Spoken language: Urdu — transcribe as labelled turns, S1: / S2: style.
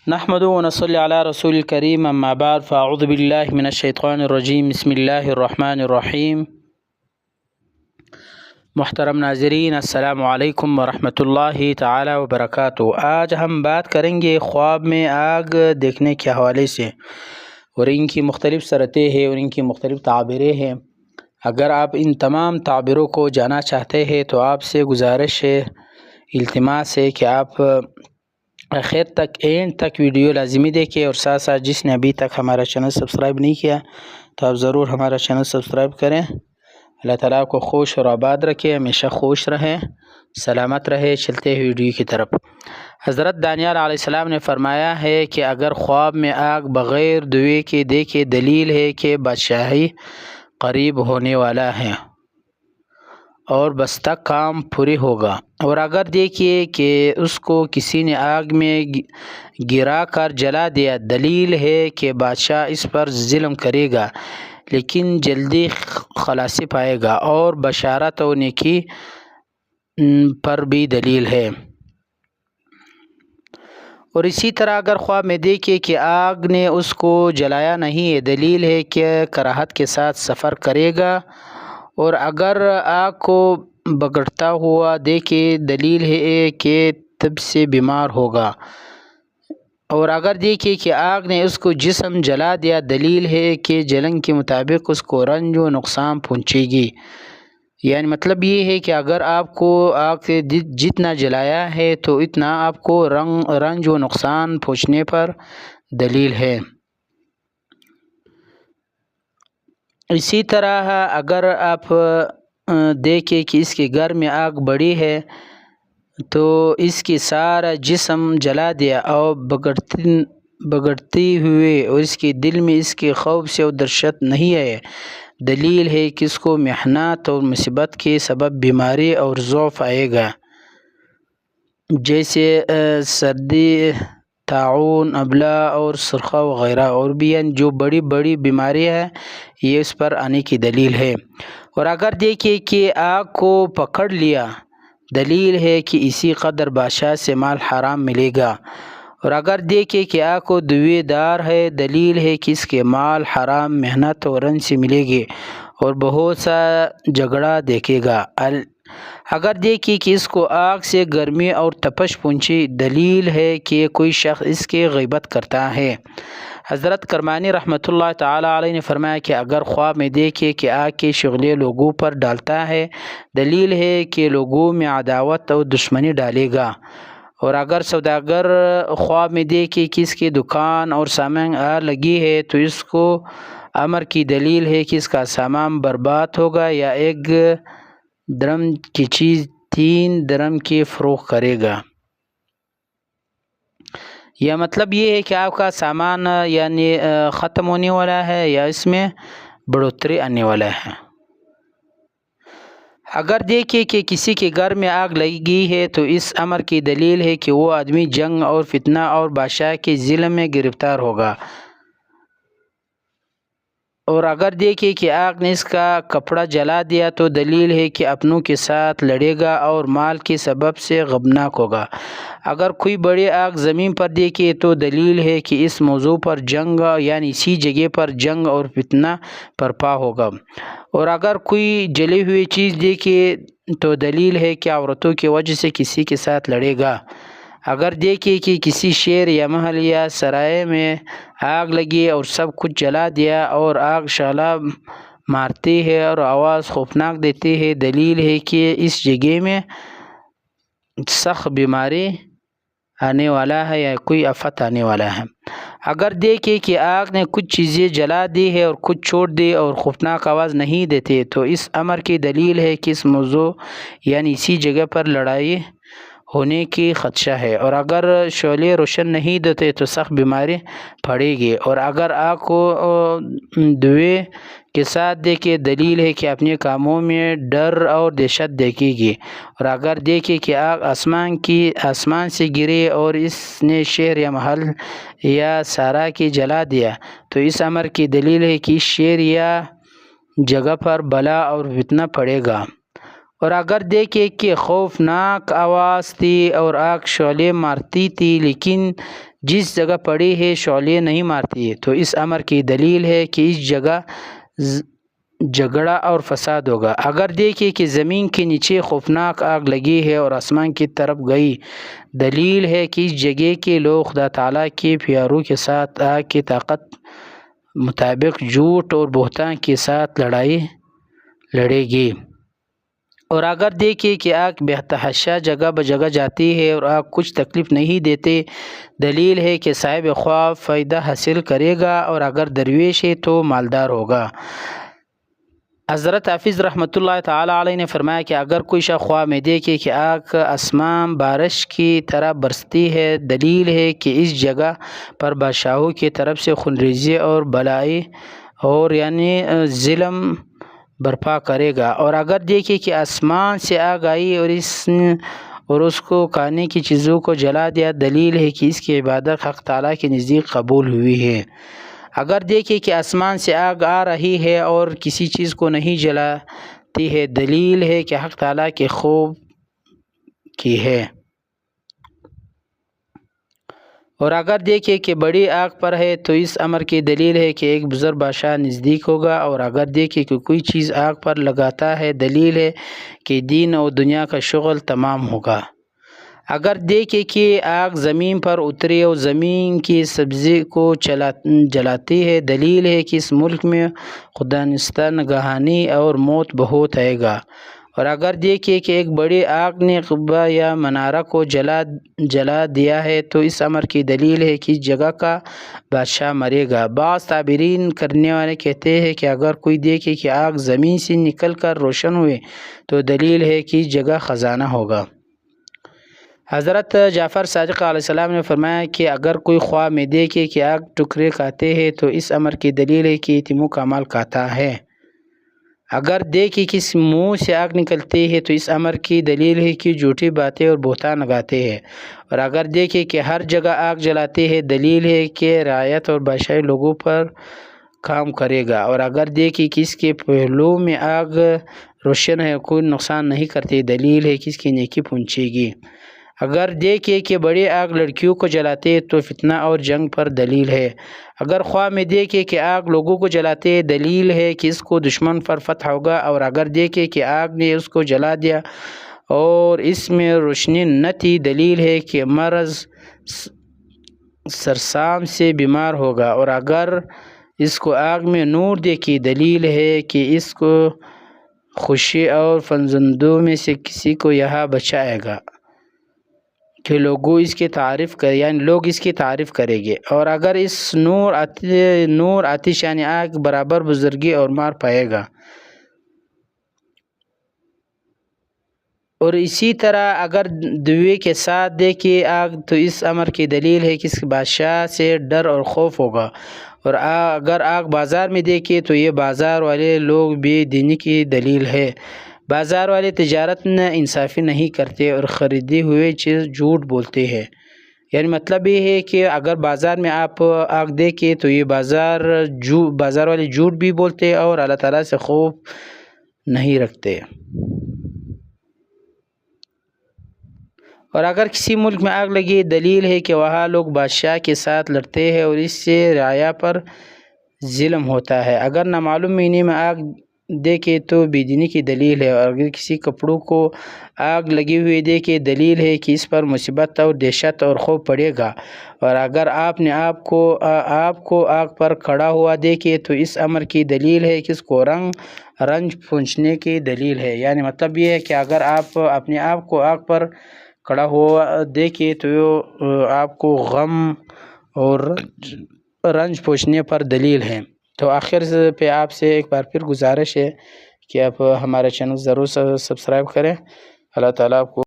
S1: نحمد و نصلی علی رسول الکریم اما بعد فاعوذ باللہ من الشیطان الرجیم بسم اللہ الرحمن الرحیم۔ محترم ناظرین السلام علیکم ورحمۃ اللہ تعالی وبرکاتہ۔ آج ہم بات کریں گے خواب میں آگ دیکھنے کے حوالے سے اور ان کی مختلف صورتیں ہیں اور ان کی مختلف تعبیریں ہیں۔ اگر آپ ان تمام تعبیروں کو جانا چاہتے ہیں تو آپ سے گزارش ہے، التماس ہے کہ آپ آخر تک اینڈ تک ویڈیو لازمی دیکھیں، اور ساتھ ساتھ جس نے ابھی تک ہمارا چینل سبسکرائب نہیں کیا تو آپ ضرور ہمارا چینل سبسکرائب کریں۔ اللہ تعالیٰ کو خوش اور آباد رکھے، ہمیشہ خوش رہیں، سلامت رہے۔ چلتے ہوئے ویڈیو کی طرف۔ حضرت دانیال علیہ السلام نے فرمایا ہے کہ اگر خواب میں آگ بغیر دعوے کے دیکھے، دلیل ہے کہ بادشاہی قریب ہونے والا ہے اور بس تک کام پوری ہوگا، اور اگر دیکھیے کہ اس کو کسی نے آگ میں گرا کر جلا دیا، دلیل ہے کہ بادشاہ اس پر ظلم کرے گا لیکن جلدی خلاصی پائے گا، اور بشارت و نیکی پر بھی دلیل ہے۔ اور اسی طرح اگر خواب میں دیکھے کہ آگ نے اس کو جلایا نہیں ہے، دلیل ہے کہ کراہت کے ساتھ سفر کرے گا، اور اگر آگ کو بگڑتا ہوا دیکھے، دلیل ہے کہ تب سے بیمار ہوگا، اور اگر دیکھے کہ آگ نے اس کو جسم جلا دیا، دلیل ہے کہ جلن کے مطابق اس کو رنج و نقصان پہنچے گی۔ یعنی مطلب یہ ہے کہ اگر آپ کو آگ سے جتنا جلایا ہے تو اتنا آپ کو رنج و نقصان پہنچنے پر دلیل ہے۔ اسی طرح اگر آپ دیکھیں کہ اس کے گھر میں آگ بڑی ہے تو اس کی سارا جسم جلا دیا اور بگڑتی ہوئے، اور اس کے دل میں اس کے خوف سے اور دہشت نہیں ہے، دلیل ہے کہ اس کو محنت اور مصیبت کے سبب بیماری اور ضعف آئے گا، جیسے سردی، طاعون، ابلا اور سرخہ وغیرہ، اور بھی جو بڑی بڑی بیماری ہے یہ اس پر آنے کی دلیل ہے۔ اور اگر دیکھیں کہ آگ کو پکڑ لیا، دلیل ہے کہ اسی قدر بادشاہ سے مال حرام ملے گا، اور اگر دیکھیں کہ آگ کو دوے دار ہے، دلیل ہے کہ اس کے مال حرام محنت اور رنج سے ملے گے اور بہت سا جھگڑا دیکھے گا۔ اگر دیکھیں کہ اس کو آگ سے گرمی اور تپش پہنچی، دلیل ہے کہ کوئی شخص اس کے غیبت کرتا ہے۔ حضرت کرمانی رحمۃ اللہ تعالی علیہ نے فرمایا کہ اگر خواب میں دیکھے کہ آگ کے شعلے لوگوں پر ڈالتا ہے، دلیل ہے کہ لوگوں میں عداوت اور دشمنی ڈالے گا، اور اگر سوداگر خواب میں دیکھے کہ اس کی دکان اور سامان آگ لگی ہے تو اس کو امر کی دلیل ہے کہ اس کا سامان برباد ہوگا، یا 1 درم کی چیز 3 درم کی فروخت کرے گا۔ یا مطلب یہ ہے کہ آپ کا سامان یعنی ختم ہونے والا ہے یا اس میں بڑھوتری آنے والا ہے۔ اگر دیکھیں کہ کسی کے گھر میں آگ لگی ہے تو اس امر کی دلیل ہے کہ وہ آدمی جنگ اور فتنہ اور بادشاہ کے ظلم میں گرفتار ہوگا، اور اگر دیکھیں کہ آگ نے اس کا کپڑا جلا دیا تو دلیل ہے کہ اپنوں کے ساتھ لڑے گا اور مال کے سبب سے غمناک ہوگا۔ اگر کوئی بڑی آگ زمین پر دیکھے تو دلیل ہے کہ اس موضوع پر جنگ، یعنی اسی جگہ پر جنگ اور فتنہ برپا ہوگا، اور اگر کوئی جلی ہوئی چیز دیکھے تو دلیل ہے کہ عورتوں کی وجہ سے کسی کے ساتھ لڑے گا۔ اگر دیکھے کہ کسی شہر یا محل یا سرائے میں آگ لگی اور سب کچھ جلا دیا، اور آگ شعلہ مارتی ہے اور آواز خوفناک دیتی ہے، دلیل ہے کہ اس جگہ میں سخت بیماری آنے والا ہے یا کوئی آفت آنے والا ہے۔ اگر دیکھے کہ آگ نے کچھ چیزیں جلا دی ہے اور کچھ چھوڑ دی اور خوفناک آواز نہیں دیتے تو اس امر کی دلیل ہے کہ اس موضوع یعنی اسی جگہ پر لڑائی ہونے کی خدشہ ہے، اور اگر شعلے روشن نہیں دیتے تو سخت بیماری پڑے گی، اور اگر آگ کو دھوئے کے ساتھ دیکھے، دلیل ہے کہ اپنے کاموں میں ڈر اور دہشت دیکھے گی، اور اگر دیکھے کہ آگ آسمان سے گری اور اس نے شہر یا محل یا سارا کی جلا دیا تو اس امر کی دلیل ہے کہ اس شہر یا جگہ پر بلا اور فتنہ پڑے گا، اور اگر دیکھے کہ خوفناک آواز تھی اور آگ شعلے مارتی تھی لیکن جس جگہ پڑی ہے شعلے نہیں مارتی، تو اس امر کی دلیل ہے کہ اس جگہ جھگڑا اور فساد ہوگا۔ اگر دیکھیں کہ زمین کے نیچے خوفناک آگ لگی ہے اور آسمان کی طرف گئی، دلیل ہے کہ اس جگہ کے لوگ خدا تعالیٰ کے پیاروں کے ساتھ آگ کی طاقت مطابق جھوٹ اور بہتان کے ساتھ لڑائی لڑے گی۔ اور اگر دیکھیں کہ آگ بے تحاشا جگہ بجگہ جاتی ہے اور آگ کچھ تکلیف نہیں دیتے، دلیل ہے کہ صاحب خواب فائدہ حاصل کرے گا، اور اگر درویش ہے تو مالدار ہوگا۔ حضرت حافظ رحمۃ اللہ تعالیٰ علیہ نے فرمایا کہ اگر کوئی شخص خواب میں دیکھے کہ آگ آسمان بارش کی طرح برستی ہے، دلیل ہے کہ اس جگہ پر بادشاہوں کی طرف سے خونریزی اور بلائی اور ظلم برپا کرے گا۔ اور اگر دیکھے کہ آسمان سے آگ آئی اور اس کو کھانے کی چیزوں کو جلا دیا، دلیل ہے کہ اس کی عبادت حق تعالیٰ کے نزدیک قبول ہوئی ہے۔ اگر دیکھیں کہ آسمان سے آگ آ رہی ہے اور کسی چیز کو نہیں جلاتی ہے، دلیل ہے کہ حق تعالیٰ کے خوب کی ہے۔ اور اگر دیکھیں کہ بڑی آگ پر ہے، تو اس امر کی دلیل ہے کہ ایک بزرگ بادشاہ نزدیک ہوگا۔ اور اگر دیکھیں کہ کوئی چیز آگ پر لگاتا ہے، دلیل ہے کہ دین اور دنیا کا شغل تمام ہوگا۔ اگر دیکھیں کہ آگ زمین پر اتری اور زمین کی سبزی کو جلاتی ہے، دلیل ہے کہ اس ملک میں خدانستہ نگہانی اور موت بہت آئے گا۔ اور اگر دیکھیں کہ ایک بڑی آگ نے قبہ یا منارہ کو جلا دیا ہے، تو اس امر کی دلیل ہے کہ اس جگہ کا بادشاہ مرے گا۔ بعض تعبیرین کرنے والے کہتے ہیں کہ اگر کوئی دیکھے کہ آگ زمین سے نکل کر روشن ہوئے، تو دلیل ہے کہ اس جگہ خزانہ ہوگا۔ حضرت جعفر صادق علیہ السلام نے فرمایا کہ اگر کوئی خواب میں دیکھے کہ آگ ٹکڑے کھاتے ہیں، تو اس امر کی دلیل ہے کہ یتیموں کا مال کھاتا ہے۔ اگر دیکھے کہ اس منہ سے آگ نکلتی ہے، تو اس امر کی دلیل ہے کہ جھوٹی باتیں اور بہتان لگاتے ہیں۔ اور اگر دیکھے کہ ہر جگہ آگ جلاتے ہیں، دلیل ہے کہ رعیت اور بادشاہی لوگوں پر کام کرے گا۔ اور اگر دیکھے کہ اس کے پہلو میں آگ روشن ہے، کوئی نقصان نہیں کرتی، دلیل ہے کہ اس کی نیکی پہنچے گی۔ اگر دیکھے کہ بڑی آگ لڑکیوں کو جلاتے تو فتنہ اور جنگ پر دلیل ہے۔ اگر خواب میں دیکھے کہ آگ لوگوں کو جلاتے، دلیل ہے کہ اس کو دشمن پر فتح ہوگا۔ اور اگر دیکھے کہ آگ نے اس کو جلا دیا اور اس میں روشنی نہ تھی، دلیل ہے کہ مرض سرسام سے بیمار ہوگا۔ اور اگر اس کو آگ میں نور دیکھی، دلیل ہے کہ اس کو خوشی اور فرزندوں میں سے کسی کو یہاں بچائے گا کہ لوگ اس کی تعریف کریں گے۔ اور اگر اس نور آتش آگ برابر بزرگی اور مار پائے گا۔ اور اسی طرح اگر دوے کے ساتھ دیکھے آگ، تو اس امر کی دلیل ہے کہ اس بادشاہ سے ڈر اور خوف ہوگا۔ اور اگر آگ بازار میں دیکھے، تو یہ بازار والے لوگ بے دینی کی دلیل ہے۔ بازار والے تجارت انصافی نہیں کرتے اور خریدی ہوئے چیز جھوٹ بولتے ہیں۔ مطلب یہ ہے کہ اگر بازار میں آپ آگ دیکھیں، تو یہ بازار والے جھوٹ بھی بولتے اور اللہ تعالیٰ سے خوف نہیں رکھتے۔ اور اگر کسی ملک میں آگ لگی، دلیل ہے کہ وہاں لوگ بادشاہ کے ساتھ لڑتے ہیں اور اس سے رعایا پر ظلم ہوتا ہے۔ اگر نامعلوم مہینے میں آگ دیکھے تو بے دینی کی دلیل ہے۔ اور اگر کسی کپڑوں کو آگ لگی ہوئی دیکھے، دلیل ہے کہ اس پر مصیبت اور دہشت اور خوف پڑے گا۔ اور اگر آپ کو آگ پر کھڑا ہوا دیکھے، تو اس امر کی دلیل ہے کہ اس کو رنج پہنچنے کی دلیل ہے۔ مطلب یہ ہے کہ اگر آپ اپنے آپ کو آگ پر کھڑا ہوا دیکھے، تو آپ کو غم اور رنج پہنچنے پر دلیل ہے۔ تو آخر پہ آپ سے ایک بار پھر گزارش ہے کہ آپ ہمارے چینل ضرور سبسکرائب کریں۔ اللہ تعالیٰ آپ کو